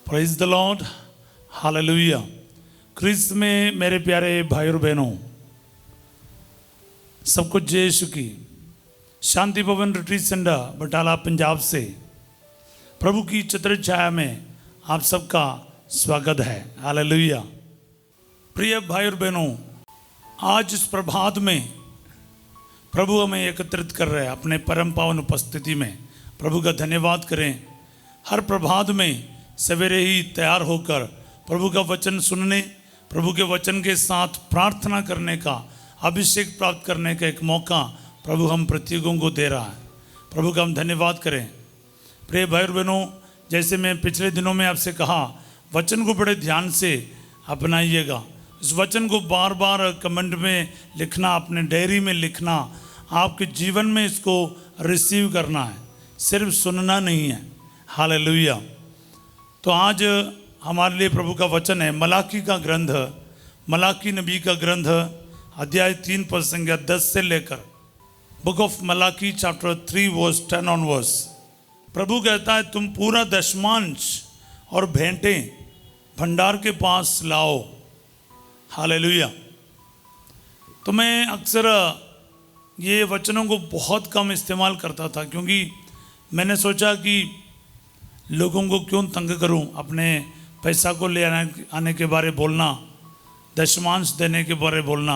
Praise the lord, hallelujah. क्रिस्त में मेरे प्यारे भाई और बहनों, सबको जय यीशु की। शांति भवन रिट्रीट सेंटर बटाला पंजाब से प्रभु की छत्र छाया में आप सबका स्वागत है। हालेलुया। प्रिय भाई और बहनों, आज इस प्रभात में प्रभु हमें एकत्रित कर रहे हैं अपने परम पावन उपस्थिति में। प्रभु का धन्यवाद करें। हर प्रभात में सवेरे ही तैयार होकर प्रभु का वचन सुनने, प्रभु के वचन के साथ प्रार्थना करने का, अभिषेक प्राप्त करने का एक मौका प्रभु हम प्रत्येकों को दे रहा है। प्रभु का हम धन्यवाद करें। प्रिय भाई और बहनों, जैसे मैं पिछले दिनों में आपसे कहा, वचन को बड़े ध्यान से अपनाइएगा। इस वचन को बार बार कमेंट में लिखना, अपने डायरी में लिखना, आपके जीवन में इसको रिसीव करना है, सिर्फ सुनना नहीं है। हालेलुया। तो आज हमारे लिए प्रभु का वचन है मलाकी का ग्रंथ, मलाकी नबी का ग्रंथ, अध्याय 3 पद संख्या 10 से लेकर, book of Malachi chapter 3 verse 10 onwards. प्रभु कहता है, तुम पूरा दशमांश और भेंटें भंडार के पास लाओ। हालेलुया। तो मैं अक्सर ये वचनों को बहुत कम इस्तेमाल करता था, क्योंकि मैंने सोचा कि लोगों को क्यों तंग करूं, अपने पैसा को ले आने के बारे बोलना, दशमांश देने के बारे बोलना।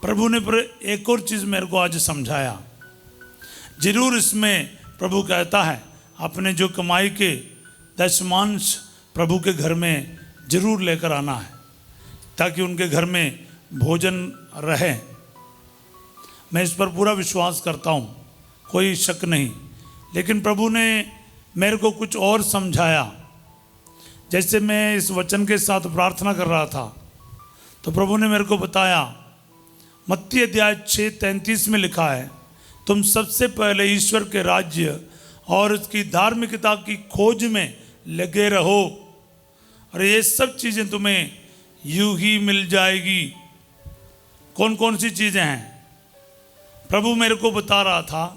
प्रभु ने पर एक और चीज़ मेरे को आज समझाया। जरूर इसमें प्रभु कहता है अपने जो कमाई के दशमांश प्रभु के घर में जरूर लेकर आना है, ताकि उनके घर में भोजन रहे। मैं इस पर पूरा विश्वास करता हूँ, कोई शक नहीं। लेकिन प्रभु ने मेरे को कुछ और समझाया। जैसे मैं इस वचन के साथ प्रार्थना कर रहा था, तो प्रभु ने मेरे को बताया, मत्ती अध्याय 6:33 में लिखा है, तुम सबसे पहले ईश्वर के राज्य और उसकी धार्मिकता की खोज में लगे रहो, और ये सब चीज़ें तुम्हें यूं ही मिल जाएगी। कौन कौन सी चीज़ें हैं? प्रभु मेरे को बता रहा था,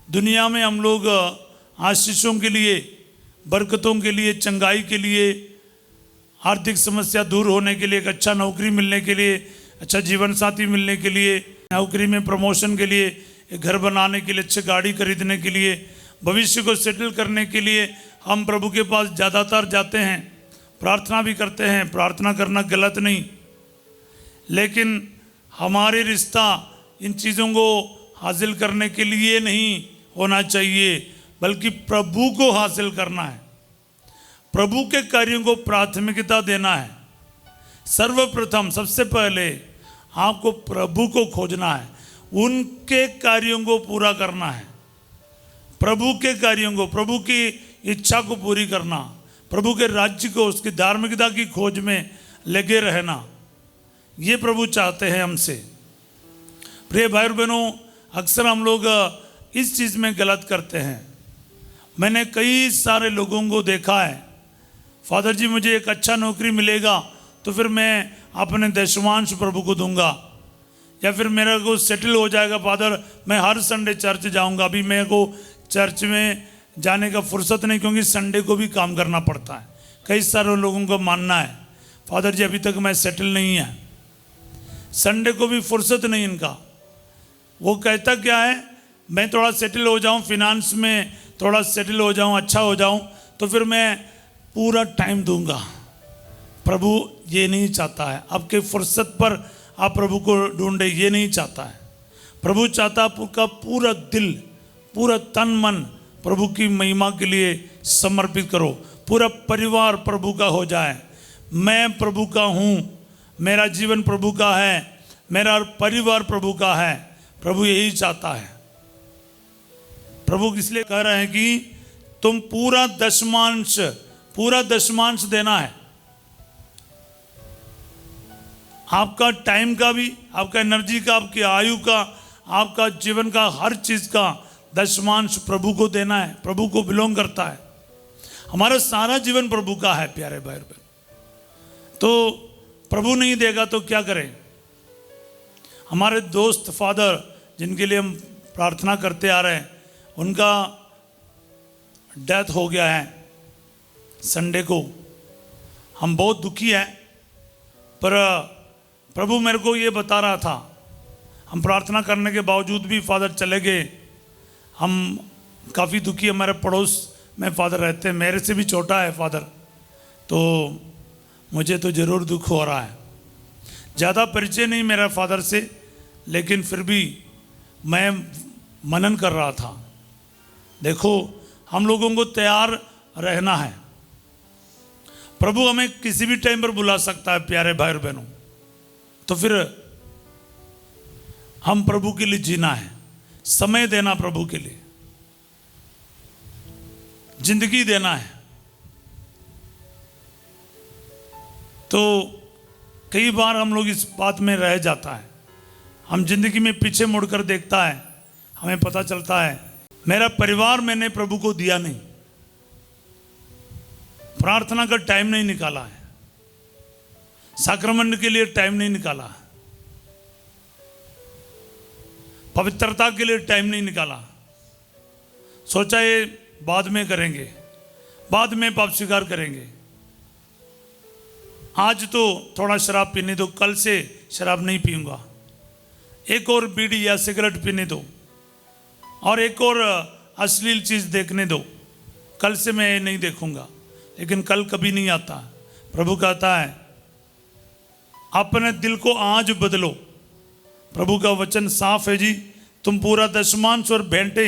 दुनिया में हम लोग आशीषों के लिए, बरकतों के लिए, चंगाई के लिए, आर्थिक समस्या दूर होने के लिए, एक अच्छा नौकरी मिलने के लिए, अच्छा जीवन साथी मिलने के लिए, नौकरी में प्रमोशन के लिए, एक घर बनाने के लिए, अच्छी गाड़ी खरीदने के लिए, भविष्य को सेटल करने के लिए हम प्रभु के पास ज़्यादातर जाते हैं, प्रार्थना भी करते हैं। प्रार्थना करना गलत नहीं, लेकिन हमारे रिश्ता इन चीज़ों को हासिल करने के लिए नहीं होना चाहिए, बल्कि प्रभु को हासिल करना है। प्रभु के कार्यों को प्राथमिकता देना है। सर्वप्रथम, सबसे पहले आपको प्रभु को खोजना है, उनके कार्यों को पूरा करना है, प्रभु के कार्यों को, प्रभु की इच्छा को पूरी करना, प्रभु के राज्य को, उसकी धार्मिकता की खोज में लगे रहना, ये प्रभु चाहते हैं हमसे। प्रिय भाई और बहनों, अक्सर हम लोग इस चीज़ में गलत करते हैं। मैंने कई सारे लोगों को देखा है, फादर जी मुझे एक अच्छा नौकरी मिलेगा तो फिर मैं अपने दशमांश प्रभु को दूंगा, या फिर मेरा को सेटल हो जाएगा फादर, मैं हर संडे चर्च जाऊंगा। अभी मेरे को चर्च में जाने का फुर्सत नहीं, क्योंकि संडे को भी काम करना पड़ता है। कई सारे लोगों का मानना है, फादर जी अभी तक मैं सेटल नहीं है, संडे को भी फुर्सत नहीं इनका। वो कहता क्या है, मैं थोड़ा सेटल हो जाऊं, फिनांस में थोड़ा सेटल हो जाऊं, अच्छा हो जाऊं, तो फिर मैं पूरा टाइम दूंगा। प्रभु ये नहीं चाहता है आपके फुर्सत पर आप प्रभु को ढूंढे, ये नहीं चाहता है। प्रभु चाहता आपका पूरा दिल, पूरा तन मन प्रभु की महिमा के लिए समर्पित करो, पूरा परिवार प्रभु का हो जाए। मैं प्रभु का हूँ, मेरा जीवन प्रभु का है, मेरा परिवार प्रभु का है। प्रभु यही चाहता है। प्रभु इसलिए कह रहे हैं कि तुम पूरा दशमांश देना है। आपका टाइम का भी, आपका एनर्जी का, आपकी आयु का, आपका जीवन का, हर चीज का दशमांश प्रभु को देना है। प्रभु को बिलोंग करता है। हमारा सारा जीवन प्रभु का है प्यारे भाई बहन। तो प्रभु नहीं देगा तो क्या करें? हमारे दोस्त फादर जिनके लिए हम प्रार्थना करते आ रहे हैं, उनका डेथ हो गया है संडे को। हम बहुत दुखी हैं, पर प्रभु मेरे को ये बता रहा था, हम प्रार्थना करने के बावजूद भी फादर चले गए। हम काफ़ी दुखी, हमारे पड़ोस में फादर रहते हैं, मेरे से भी छोटा है फादर, तो मुझे तो ज़रूर दुख हो रहा है। ज़्यादा परिचय नहीं मेरा फादर से, लेकिन फिर भी मैं मनन कर रहा था। देखो, हम लोगों को तैयार रहना है। प्रभु हमें किसी भी टाइम पर बुला सकता है प्यारे भाई और बहनों, तो फिर हम प्रभु के लिए जीना है, समय देना, प्रभु के लिए जिंदगी देना है। तो कई बार हम लोग इस बात में रह जाता है, हम जिंदगी में पीछे मुड़कर देखता है, हमें पता चलता है मेरा परिवार मैंने प्रभु को दिया नहीं, प्रार्थना का टाइम नहीं निकाला है, साक्रमंड के लिए टाइम नहीं निकाला है, पवित्रता के लिए टाइम नहीं निकाला, सोचा ये बाद में करेंगे, बाद में पाप स्वीकार करेंगे, आज तो थोड़ा शराब पीने दो, कल से शराब नहीं पीऊंगा, एक और बीड़ी या सिगरेट पीने दो, और एक और अश्लील चीज़ देखने दो, कल से मैं ये नहीं देखूंगा। लेकिन कल कभी नहीं आता। प्रभु कहता है अपने दिल को आज बदलो। प्रभु का वचन साफ है जी, तुम पूरा दशमांश और भेंटे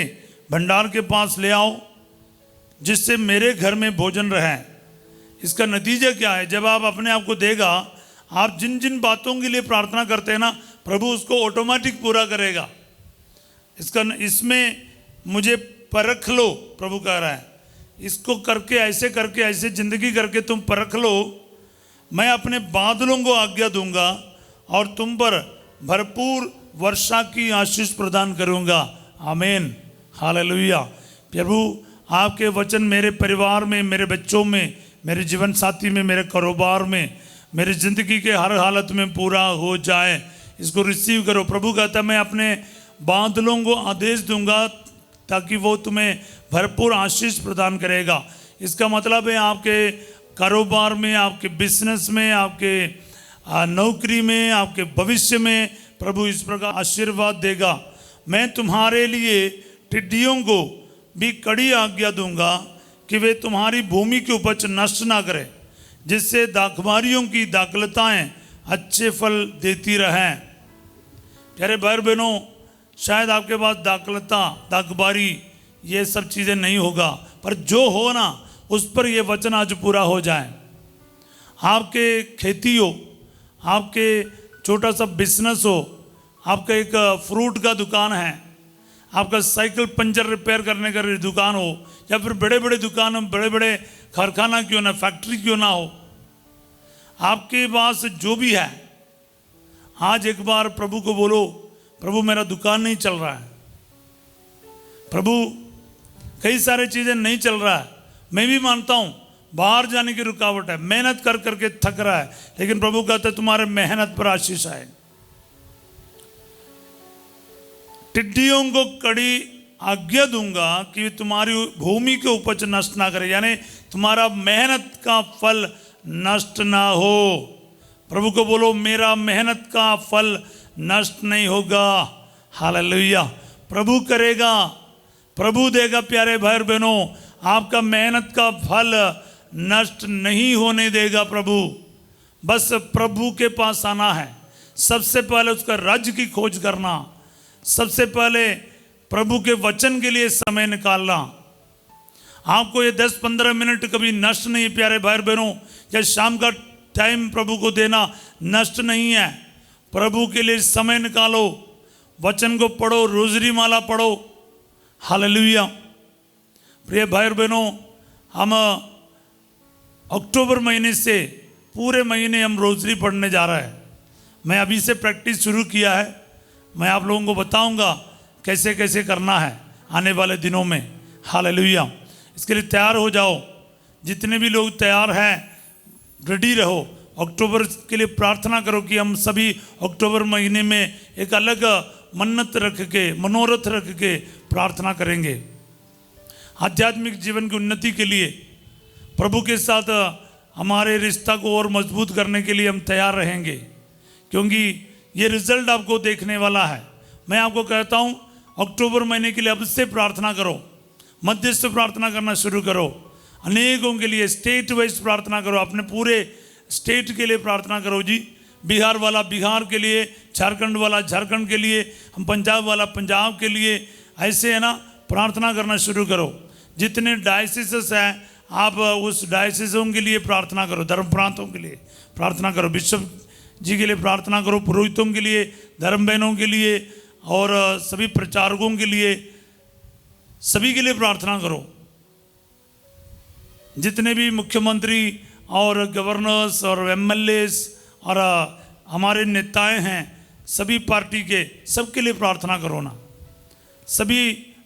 भंडार के पास ले आओ, जिससे मेरे घर में भोजन रहे। इसका नतीजा क्या है? जब आप अपने आप को देगा, आप जिन जिन बातों के लिए प्रार्थना करते हैं ना, प्रभु उसको ऑटोमेटिक पूरा करेगा। इसमें मुझे परख लो, प्रभु कह रहा है, इसको करके ऐसे जिंदगी करके तुम परख लो, मैं अपने बादलों को आज्ञा दूंगा और तुम पर भरपूर वर्षा की आशीष प्रदान करूंगा। आमीन, हालेलुया। प्रभु आपके वचन मेरे परिवार में, मेरे बच्चों में, मेरे जीवन साथी में, मेरे कारोबार में, मेरी ज़िंदगी के हर हालत में पूरा हो जाए, इसको रिसीव करो। प्रभु कहता है मैं अपने बादलों को आदेश दूंगा ताकि वो तुम्हें भरपूर आशीष प्रदान करेगा। इसका मतलब है आपके कारोबार में, आपके बिजनेस में, आपके नौकरी में, आपके भविष्य में प्रभु इस प्रकार आशीर्वाद देगा। मैं तुम्हारे लिए टिड्डियों को भी कड़ी आज्ञा दूंगा कि वे तुम्हारी भूमि की उपज नष्ट ना करें, जिससे दाखबारियों की दाखलताएं अच्छे फल देती रहें। प्यारे भाई बहनों, शायद आपके पास दाखलता, दाखबारी ये सब चीज़ें नहीं होगा, पर जो हो ना उस पर ये वचन आज पूरा हो जाए। आपके खेती हो, आपके छोटा सा बिजनेस हो, आपका एक फ्रूट का दुकान है, आपका साइकिल पंचर रिपेयर करने का दुकान हो, या फिर बड़े बड़े दुकान, बड़े बड़े कारखाना क्यों ना, फैक्ट्री क्यों ना हो, आपके पास जो भी है, आज एक बार प्रभु को बोलो, प्रभु मेरा दुकान नहीं चल रहा है, प्रभु कई सारी चीज़ें नहीं चल रहा है, मैं भी मानता हूँ बाहर जाने की रुकावट है, मेहनत कर करके थक रहा है, लेकिन प्रभु कहते तुम्हारे मेहनत पर आशीष आए। टिड्डियों को कड़ी आज्ञा दूंगा कि तुम्हारी भूमि के उपज नष्ट ना करे, यानी तुम्हारा मेहनत का फल नष्ट ना हो। प्रभु को बोलो मेरा मेहनत का फल नष्ट नहीं होगा। हालेलुया। प्रभु करेगा, प्रभु देगा। प्यारे भाई और बहनों, आपका मेहनत का फल नष्ट नहीं होने देगा प्रभु। बस प्रभु के पास आना है, सबसे पहले उसका राज्य की खोज करना, सबसे पहले प्रभु के वचन के लिए समय निकालना। आपको ये 10-15 मिनट कभी नष्ट नहीं, प्यारे भाई और बहनों, या शाम का टाइम प्रभु को देना नष्ट नहीं है। प्रभु के लिए समय निकालो, वचन को पढ़ो, रोजरी माला पढ़ो। हालेलुया। प्रिय भाई और बहनों, हम अक्टूबर महीने से पूरे महीने हम रोजरी पढ़ने जा रहे हैं। मैं अभी से प्रैक्टिस शुरू किया है, मैं आप लोगों को बताऊंगा कैसे कैसे करना है आने वाले दिनों में। हालेलुया। इसके लिए तैयार हो जाओ, जितने भी लोग तैयार हैं रेडी रहो। अक्टूबर के लिए प्रार्थना करो कि हम सभी अक्टूबर महीने में एक अलग मन्नत रख के, मनोरथ रख के प्रार्थना करेंगे। आध्यात्मिक जीवन की उन्नति के लिए, प्रभु के साथ हमारे रिश्ता को और मजबूत करने के लिए हम तैयार रहेंगे, क्योंकि ये रिजल्ट आपको देखने वाला है। मैं आपको कहता हूँ अक्टूबर महीने के लिए अब से प्रार्थना करो, मध्यस्थ प्रार्थना करना शुरू करो, अनेकों के लिए स्टेट वाइज प्रार्थना करो, अपने पूरे स्टेट के लिए प्रार्थना करो जी। बिहार वाला बिहार के लिए, झारखंड वाला झारखंड के लिए, हम पंजाब वाला पंजाब के लिए, ऐसे है ना प्रार्थना करना शुरू करो। जितने डायसिस हैं आप उस डायसिसों के लिए प्रार्थना करो, धर्म प्रांतों के लिए प्रार्थना करो, बिशप जी के लिए प्रार्थना करो, पुरोहितों के लिए, धर्म बहनों के लिए और सभी प्रचारकों के लिए, सभी के लिए प्रार्थना करो। जितने भी मुख्यमंत्री और गवर्नर्स और एमएलएस और हमारे नेताएं हैं सभी पार्टी के, सबके लिए प्रार्थना करो ना। सभी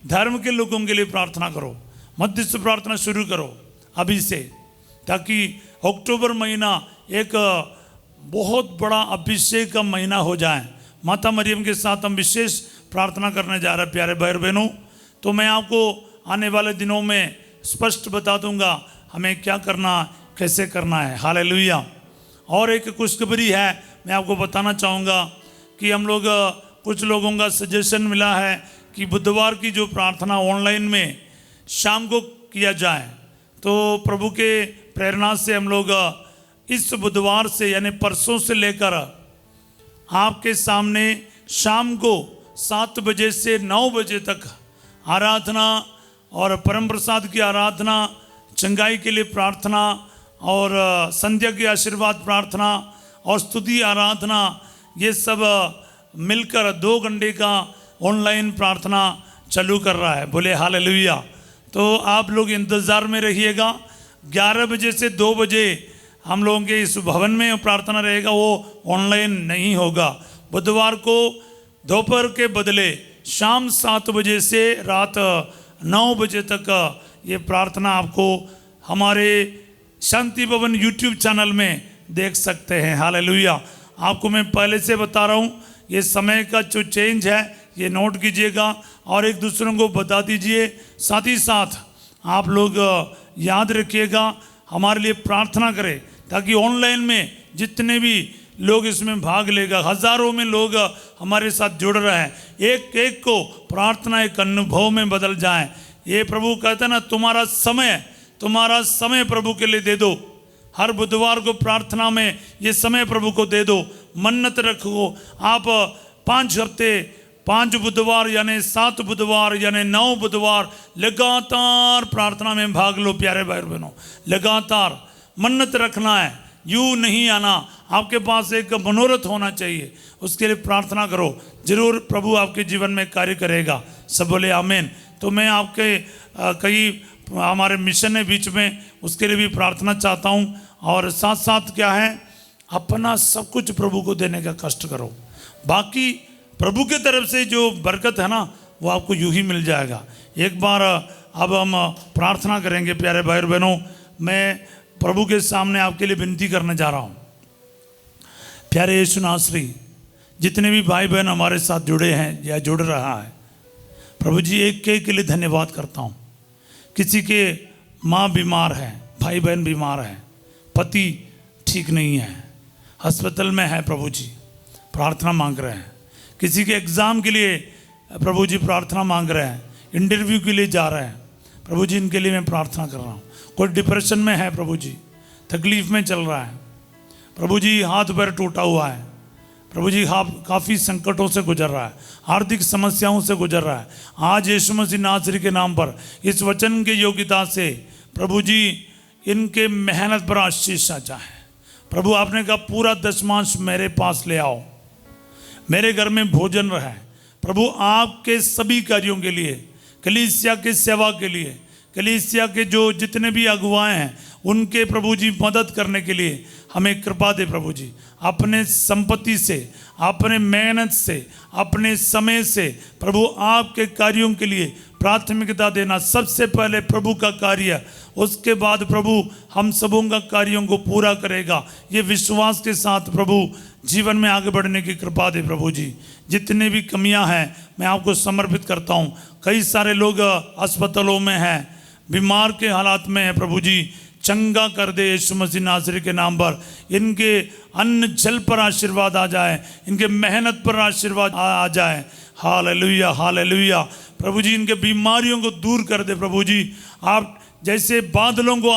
धर्म के लोगों के लिए प्रार्थना करो, मध्यस्थ प्रार्थना शुरू करो अभी से, ताकि अक्टूबर महीना एक बहुत बड़ा अभिषेक का महीना हो जाए। माता मरियम के साथ हम विशेष प्रार्थना करने जा रहे हैं प्यारे भाई बहनों। तो मैं आपको आने वाले दिनों में स्पष्ट बता दूंगा हमें क्या करना, कैसे करना है। हालेलुया। और एक खुशखबरी है, मैं आपको बताना चाहूँगा कि हम लोग कुछ लोगों का सजेशन मिला है कि बुधवार की जो प्रार्थना ऑनलाइन में शाम को किया जाए। तो प्रभु के प्रेरणा से हम लोग इस बुधवार से यानी परसों से लेकर आपके सामने शाम को 7 बजे से 9 बजे तक आराधना और परम प्रसाद की आराधना, चंगाई के लिए प्रार्थना और संध्या की आशीर्वाद प्रार्थना और स्तुति आराधना, ये सब मिलकर 2 घंटे का ऑनलाइन प्रार्थना चालू कर रहा है। बोले हालेलुया। तो आप लोग इंतज़ार में रहिएगा। 11 बजे से 2 बजे हम लोगों के इस भवन में प्रार्थना रहेगा, वो ऑनलाइन नहीं होगा। बुधवार को दोपहर के बदले शाम 7 बजे से रात 9 बजे तक ये प्रार्थना आपको हमारे शांति भवन यूट्यूब चैनल में देख सकते हैं। हालेलुया। आपको मैं पहले से बता रहा हूँ, ये समय का जो चेंज है ये नोट कीजिएगा और एक दूसरों को बता दीजिए। साथ ही साथ आप लोग याद रखिएगा, हमारे लिए प्रार्थना करें, ताकि ऑनलाइन में जितने भी लोग इसमें भाग लेगा, हज़ारों में लोग हमारे साथ जुड़ रहे हैं, एक एक को प्रार्थना एक अनुभव में बदल जाए। ये प्रभु कहता है ना, तुम्हारा समय प्रभु के लिए दे दो। हर बुधवार को प्रार्थना में ये समय प्रभु को दे दो, मन्नत रखो। आप 5 हफ्ते 5 बुधवार यानी 7 बुधवार यानी 9 बुधवार लगातार प्रार्थना में भाग लो प्यारे भाई बहनों। लगातार मन्नत रखना है, यूँ नहीं आना। आपके पास एक मनोरथ होना चाहिए, उसके लिए प्रार्थना करो, जरूर प्रभु आपके जीवन में कार्य करेगा। सब बोले आमीन। तो मैं आपके कई हमारे मिशन है बीच में, उसके लिए भी प्रार्थना चाहता हूँ। और साथ साथ क्या है, अपना सब कुछ प्रभु को देने का कष्ट करो। बाकी प्रभु के तरफ से जो बरकत है ना, वो आपको यूं ही मिल जाएगा। एक बार अब हम प्रार्थना करेंगे प्यारे भाई और बहनों। मैं प्रभु के सामने आपके लिए विनती करने जा रहा हूँ। प्यारे यीशु नासरी, जितने भी भाई बहन हमारे साथ जुड़े हैं या जुड़ रहा है, प्रभु जी एक के लिए धन्यवाद करता हूँ। किसी के माँ बीमार है, भाई बहन बीमार है, पति ठीक नहीं है, अस्पताल में है, प्रभु जी प्रार्थना मांग रहे हैं। किसी के एग्ज़ाम के लिए प्रभु जी प्रार्थना मांग रहे हैं, इंटरव्यू के लिए जा रहे हैं, प्रभु जी इनके लिए मैं प्रार्थना कर रहा हूँ। कोई डिप्रेशन में है, प्रभु जी तकलीफ़ में चल रहा है, प्रभु जी हाथ पैर टूटा हुआ है, प्रभु जी काफ़ी संकटों से गुजर रहा है, आर्थिक समस्याओं से गुजर रहा है। आज यीशु मसीह नासरी के नाम पर इस वचन के योग्यता से प्रभु जी इनके मेहनत पर आशीष आ जाए। प्रभु आपने कहा पूरा दशमांश मेरे पास ले आओ, मेरे घर में भोजन रहे। प्रभु आपके सभी कार्यों के लिए, कलीसिया के सेवा के लिए, कलीसिया के जो जितने भी अगुवाएं हैं उनके प्रभु जी मदद करने के लिए हमें कृपा दे। प्रभु जी अपने संपत्ति से, अपने मेहनत से, अपने समय से प्रभु आपके कार्यों के लिए प्राथमिकता देना। सबसे पहले प्रभु का कार्य, उसके बाद प्रभु हम सबों का कार्यों को पूरा करेगा। ये विश्वास के साथ प्रभु जीवन में आगे बढ़ने की कृपा दे। प्रभु जी जितने भी कमियां हैं मैं आपको समर्पित करता हूं। कई सारे लोग अस्पतालों में हैं, बीमार के हालात में हैं, प्रभु जी चंगा कर दे यीशु मसीह नासरी के नाम पर। इनके अन्न जल पर आशीर्वाद आ जाए, इनके मेहनत पर आशीर्वाद आ जाए। Hallelujah hallelujah. प्रभु जी इनके बीमारियों को दूर कर दे। प्रभु जी आप जैसे बादलों को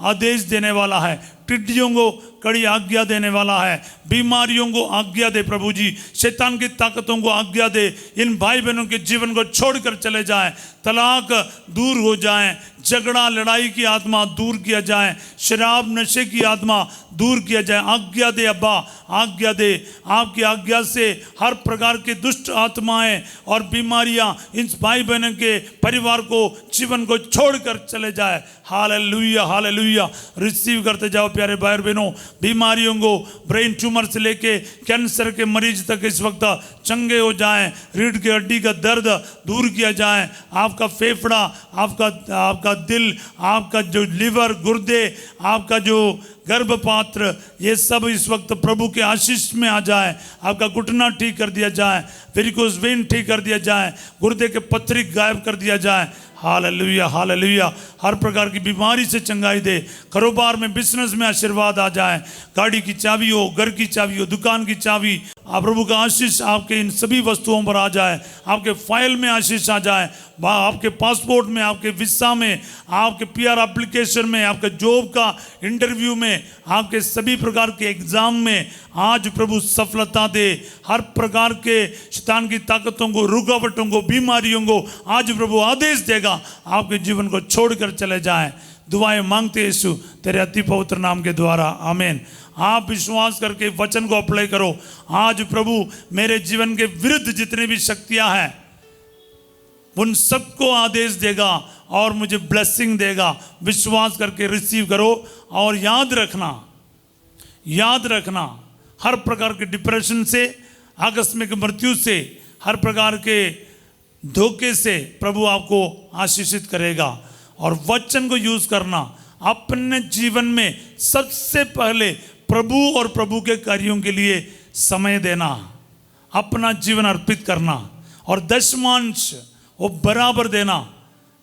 आदेश देने वाला है, टिड्डियों को कड़ी आज्ञा देने वाला है, बीमारियों को आज्ञा दे प्रभु जी, शैतान की ताकतों को आज्ञा दे। इन भाई बहनों के जीवन को छोड़कर चले जाएं, तलाक दूर हो जाएं, झगड़ा लड़ाई की आत्मा दूर किया जाए, शराब नशे की आत्मा दूर किया जाए। आज्ञा दे अब्बा, आज्ञा दे। आपकी आज्ञा से हर प्रकार के दुष्ट आत्माएं और बीमारियां इन भाई बहनों के परिवार को, जीवन को छोड़कर चले जाए। Hallelujah hallelujah. रिसीव करते जाओ प्यारे भाई बहनों। बीमारियों को ब्रेन ट्यूमर से लेके कैंसर के मरीज तक इस वक्त चंगे हो जाएं, रीढ़ की हड्डी का दर्द दूर किया जाए। आपका फेफड़ा, आपका दिल, आपका जो लिवर, गुर्दे, आपका जो गर्भपात्र, ये सब इस वक्त प्रभु के आशीष में आ जाए। आपका घुटना ठीक कर दिया जाए, वेरिकोस वेन ठीक कर दिया जाए, गुर्दे के पथरी गायब कर दिया जाए। Hallelujah hallelujah. हर प्रकार की बीमारी से चंगाई दे। कारोबार में, बिजनेस में आशीर्वाद आ जाए। गाड़ी की चाबी हो, घर की चाबी हो, दुकान की चाबी, आप प्रभु का आशीष आपके इन सभी वस्तुओं पर आ जाए। आपके फाइल में आशीष आ जाए, आपके पासपोर्ट में, आपके वीसा में, आपके पीआर एप्लीकेशन में, आपके जॉब का इंटरव्यू में, आपके सभी प्रकार के एग्जाम में आज प्रभु सफलता दे। हर प्रकार के शैतान की ताकतों को, रुकावटों को, बीमारियों को आज प्रभु आदेश देगा, आपके जीवन को छोड़कर चले जाएं। दुआएं मांगते यीशु तेरे अति पवित्र नाम के द्वारा, आमीन। आप विश्वास करके वचन को अप्लाई करो। आज प्रभु मेरे जीवन के विरुद्ध जितने भी शक्तियां हैं उन सबको आदेश देगा और मुझे ब्लेसिंग देगा। विश्वास करके रिसीव करो और याद रखना हर प्रकार के डिप्रेशन से, आकस्मिक मृत्यु से, हर प्रकार के धोखे से प्रभु आपको आशीषित करेगा। और वचन को यूज करना, अपने जीवन में सबसे पहले प्रभु और प्रभु के कार्यों के लिए समय देना, अपना जीवन अर्पित करना और दशमांश वो बराबर देना।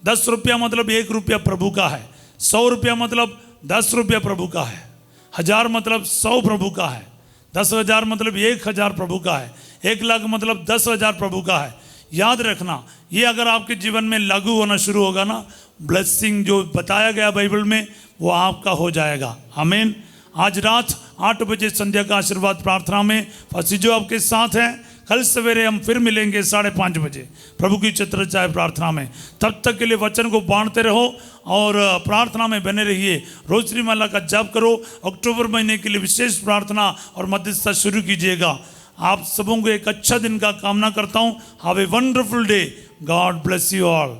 10 रुपया मतलब 1 रुपया प्रभु का है, 100 रुपया मतलब 10 रुपया प्रभु का है, 1000 मतलब 100 प्रभु का है, 10,000 मतलब 1000 प्रभु का है, 1 लाख मतलब 10,000 प्रभु का है। याद रखना, ये अगर आपके जीवन में लागू होना शुरू होगा ना, ब्लेसिंग जो बताया गया बाइबल में वो आपका हो जाएगा। आमीन। आज रात 8 बजे संध्या का आशीर्वाद प्रार्थना में फंसी जो आपके साथ है। कल सवेरे हम फिर मिलेंगे 5:30 बजे प्रभु की छत्रछाया प्रार्थना में। तब तक के लिए वचन को बांटते रहो और प्रार्थना में बने रहिए। रोजरी माला का जाप करो। अक्टूबर महीने के लिए विशेष प्रार्थना और मध्यस्थता शुरू कीजिएगा। आप सबों को एक अच्छा दिन का कामना करता हूँ। Have a wonderful day. God bless you all.